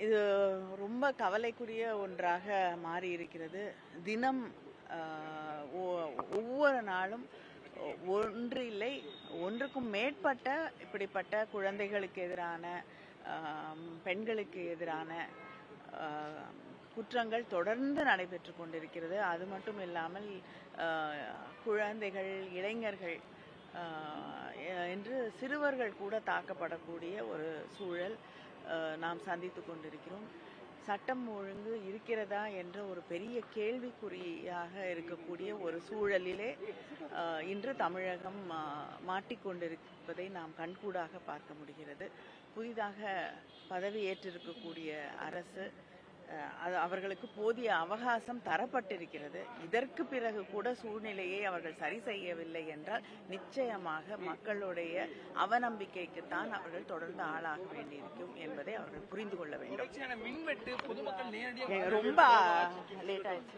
இது ரொம்ப கவலைக்குரிய ஒன்றாக மாறி இருக்கிறது. தினம் ஒவ்வொரு நாளும் ஒன்று இல்லை ஒன்றுக்கும் மேற்பட்ட இப்படிப்பட்ட குழந்தைகளுக்கு எதிரான பெண்களுக்கு எதிரான குற்றங்கள் தொடர்ந்து நடைபெற்று கொண்டிருக்கிறது. அது மட்டும் இல்லாமல் குழந்தைகள், இளைஞர்கள் என்று சிறுவர்கள் கூட தாக்கப்படக்கூடிய ஒரு சூழல் நாம் சந்தித்து கொண்டிருக்கிறோம். சட்டம் ஒழுங்கு இருக்கிறதா என்ற ஒரு பெரிய கேள்விக்குறியாக இருக்கக்கூடிய ஒரு சூழலிலே இன்று தமிழகம் மாட்டிக்கொண்டிருப்பதை நாம் கண்கூடாக பார்க்க முடிகிறது. புதிதாக பதவியேற்றிருக்கக்கூடிய அரசு அவர்களுக்கு போதிய அவகாசம் தரப்பட்டிருக்கிறது. இதற்கு பிறகு கூட சூழ்நிலையை அவர்கள் சரி செய்யவில்லை என்றால் நிச்சயமாக மக்களுடைய அவநம்பிக்கைக்குத்தான் அவர்கள் தொடர்ந்து ஆளாக வேண்டியிருக்கும் என்பதை அவர்கள் புரிந்து கொள்ள வேண்டும். ரொம்ப லேட் ஆயிடுச்சு.